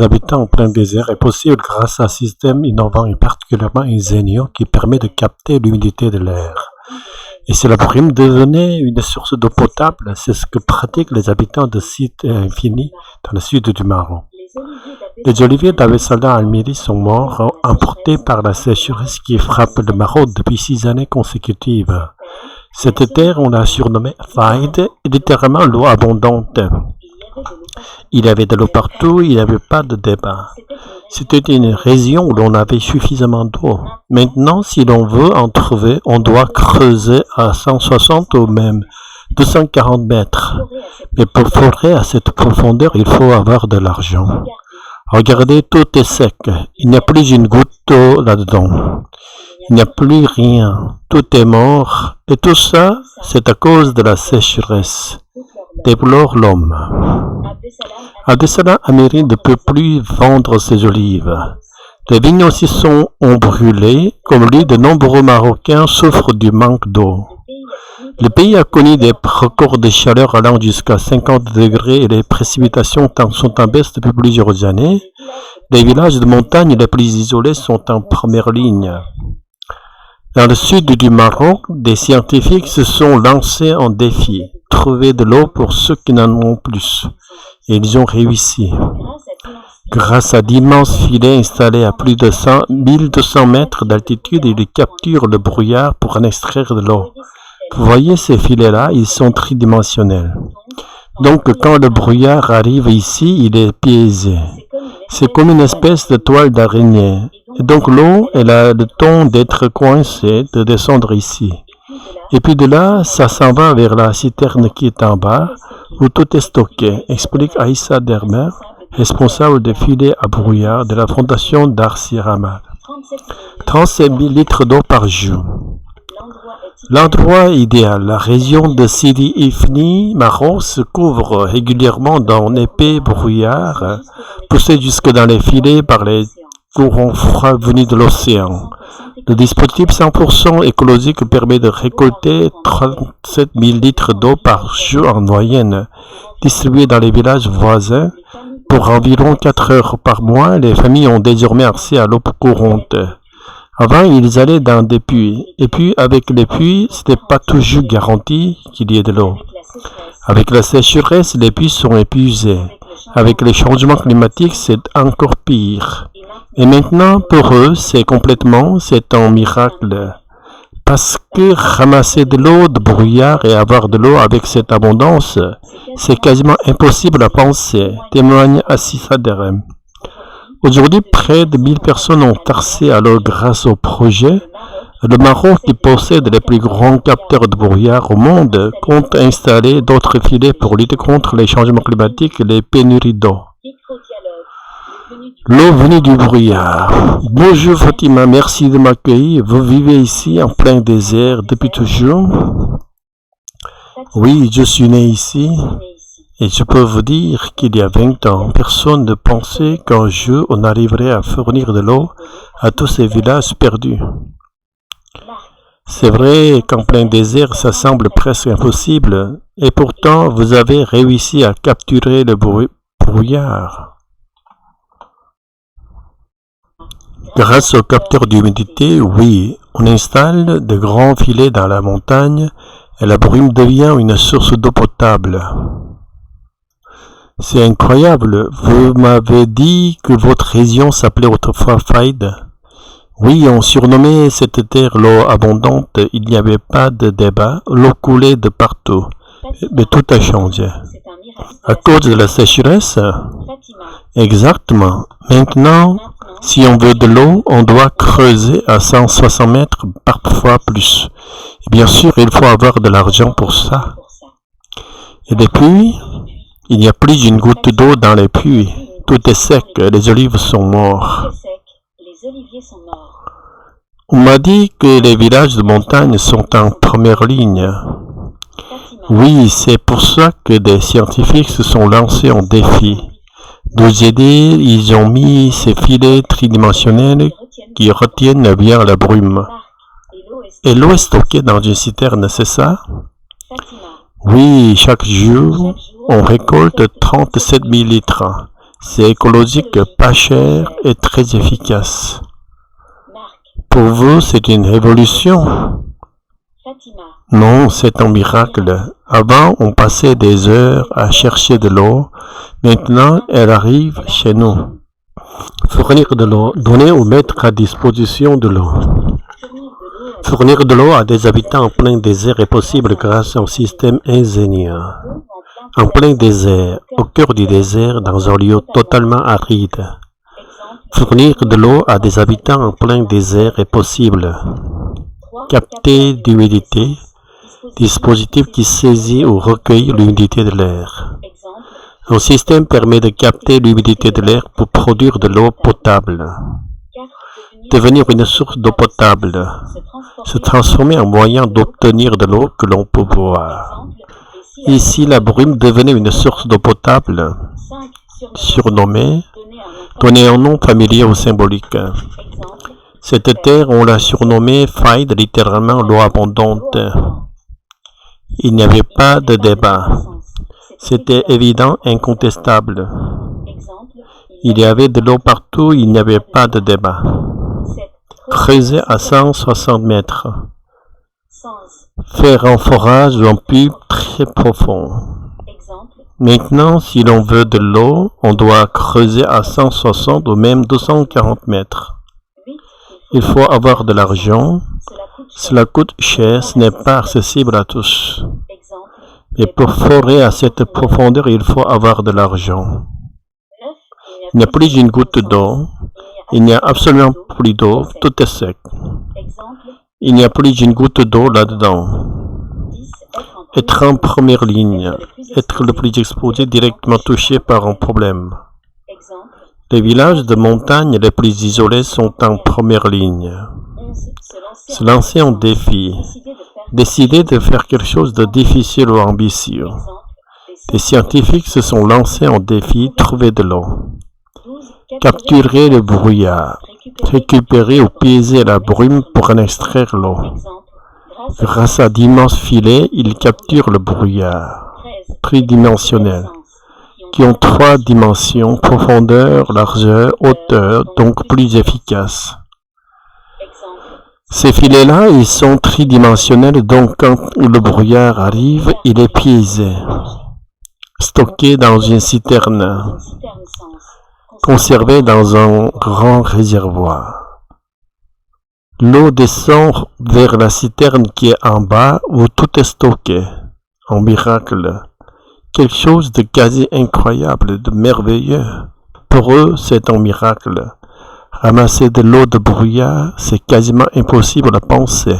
habitants en plein désert est possible grâce à un système innovant et particulièrement ingénieux qui permet de capter l'humidité de l'air. Et si la brume devenait une source d'eau potable, c'est ce que pratiquent les habitants de sites infinis dans le sud du Maroc. Les oliviers d'Abessalam Almiri sont morts, emportés par la sécheresse qui frappe le Maroc depuis 6 années consécutives. Cette terre, on l'a surnommée Faïd, littéralement l'eau abondante. Il y avait de l'eau partout, il n'y avait pas de débat. C'était une région où l'on avait suffisamment d'eau. Maintenant, si l'on veut en trouver, on doit creuser à 160 ou même 240 mètres. Mais pour forer à cette profondeur, il faut avoir de l'argent. Regardez, tout est sec. Il n'y a plus une goutte d'eau là-dedans. Il n'y a plus rien. Tout est mort. Et tout ça, c'est à cause de la sécheresse. Déplore l'homme. Abessalam Almiri ne peut plus vendre ses olives. Les vignes aussi ont brûlé. Comme lui, de nombreux Marocains souffrent du manque d'eau. Le pays a connu des records de chaleur allant jusqu'à 50 degrés et les précipitations sont en baisse depuis plusieurs années. Les villages de montagne les plus isolés sont en première ligne. Dans le sud du Maroc, des scientifiques se sont lancés en défi, trouver de l'eau pour ceux qui n'en ont plus. Et ils ont réussi. Grâce à d'immenses filets installés à plus de 1200 mètres d'altitude, ils capturent le brouillard pour en extraire de l'eau. Vous voyez ces filets-là, ils sont tridimensionnels. Donc quand le brouillard arrive ici, il est biaisé. C'est comme une espèce de toile d'araignée. Et donc l'eau, elle a le temps d'être coincée, de descendre ici. Et puis de là, ça s'en va vers la citerne qui est en bas, où tout est stocké, explique Aïssa Dermer, responsable des filets à brouillard de la fondation Darcy Ramad. 37 000 litres d'eau par jour. L'endroit idéal, la région de Sidi Ifni, Maroc, se couvre régulièrement d'un épais brouillard, poussé jusque dans les filets par les courants froids venus de l'océan. Le dispositif 100% écologique permet de récolter 37 000 litres d'eau par jour en moyenne, distribués dans les villages voisins. Pour environ 4 heures par mois, les familles ont désormais accès à l'eau courante. Avant, ils allaient dans des puits. Et puis, avec les puits, ce n'était pas toujours garanti qu'il y ait de l'eau. Avec la sécheresse, les puits sont épuisés. Avec les changements climatiques, c'est encore pire. Et maintenant, pour eux, c'est un miracle. Parce que ramasser de l'eau, de brouillard et avoir de l'eau avec cette abondance, c'est quasiment impossible à penser, témoigne Assissa Derem. Aujourd'hui, près de 1000 personnes ont accès à l'eau grâce au projet. Le Maroc, qui possède les plus grands capteurs de brouillard au monde, compte installer d'autres filets pour lutter contre les changements climatiques et les pénuries d'eau. L'eau venue du brouillard. Bonjour Fatima, merci de m'accueillir. Vous vivez ici en plein désert depuis toujours? Oui, je suis né ici. Et je peux vous dire qu'il y a 20 ans, personne ne pensait qu'un jour on arriverait à fournir de l'eau à tous ces villages perdus. C'est vrai qu'en plein désert, ça semble presque impossible, et pourtant vous avez réussi à capturer le brouillard. Grâce au capteur d'humidité, oui, on installe de grands filets dans la montagne et la brume devient une source d'eau potable. C'est incroyable. Vous m'avez dit que votre région s'appelait autrefois Faïd. Oui, on surnommait cette terre l'eau abondante. Il n'y avait pas de débat. L'eau coulait de partout. Mais tout a changé. À cause de la sécheresse? Exactement. Maintenant, si on veut de l'eau, on doit creuser à 160 mètres, parfois plus. Et bien sûr, il faut avoir de l'argent pour ça. Et depuis, il n'y a plus une goutte d'eau dans les puits. Tout est sec, les olives sont morts. On m'a dit que les villages de montagne sont en première ligne. Oui, c'est pour ça que des scientifiques se sont lancés en défi. Nous aider, ils ont mis ces filets tridimensionnels qui retiennent bien la brume. Et l'eau est stockée dans une citerne, c'est ça? Oui, chaque jour, on récolte 37 000 litres. C'est écologique, pas cher et très efficace. Pour vous, c'est une révolution? Non, c'est un miracle. Avant, on passait des heures à chercher de l'eau. Maintenant, elle arrive chez nous. Fournir de l'eau, donner ou mettre à disposition de l'eau. Fournir de l'eau à des habitants en plein désert est possible grâce à un système ingénieux. En plein désert, au cœur du désert, dans un lieu totalement aride. Fournir de l'eau à des habitants en plein désert est possible. Capter l'humidité, dispositif qui saisit ou recueille l'humidité de l'air. Un système permet de capter l'humidité de l'air pour produire de l'eau potable. Devenir une source d'eau potable. Se transformer en moyen d'obtenir de l'eau que l'on peut boire. Ici, la brume devenait une source d'eau potable. Surnommée, donner un nom familier ou symbolique. Cette terre, on l'a surnommée Faïd, littéralement l'eau abondante. Il n'y avait pas de débat. C'était évident, incontestable. Il y avait de l'eau partout, il n'y avait pas de débat. Creuser à 160 mètres. Faire un forage ou un puits très profond. Maintenant, si l'on veut de l'eau, on doit creuser à 160 ou même 240 mètres. Il faut avoir de l'argent. Cela coûte cher, ce n'est pas accessible à tous. Et pour forer à cette profondeur, il faut avoir de l'argent. Il n'y a plus d'une goutte d'eau. Il n'y a absolument plus d'eau. Tout est sec. Il n'y a plus d'une goutte d'eau là-dedans. Être en première ligne. Être le plus exposé, directement touché par un problème. Les villages de montagne les plus isolés sont en première ligne. Se lancer en défi. Décider de faire quelque chose de difficile ou ambitieux. Les scientifiques se sont lancés en défi, trouver de l'eau. Capturer le brouillard. Récupérer ou piéger la brume pour en extraire l'eau. Grâce à d'immenses filets, ils capturent le brouillard. Tridimensionnel. Qui ont 3 dimensions, profondeur, largeur, hauteur, donc plus efficaces. Ces filets-là, ils sont tridimensionnels, donc quand le brouillard arrive, il est piégé, stocké dans une citerne, conservé dans un grand réservoir. L'eau descend vers la citerne qui est en bas, où tout est stocké. Un miracle. Quelque chose de quasi incroyable, de merveilleux. Pour eux, c'est un miracle. Ramasser de l'eau de brouillard, c'est quasiment impossible à penser.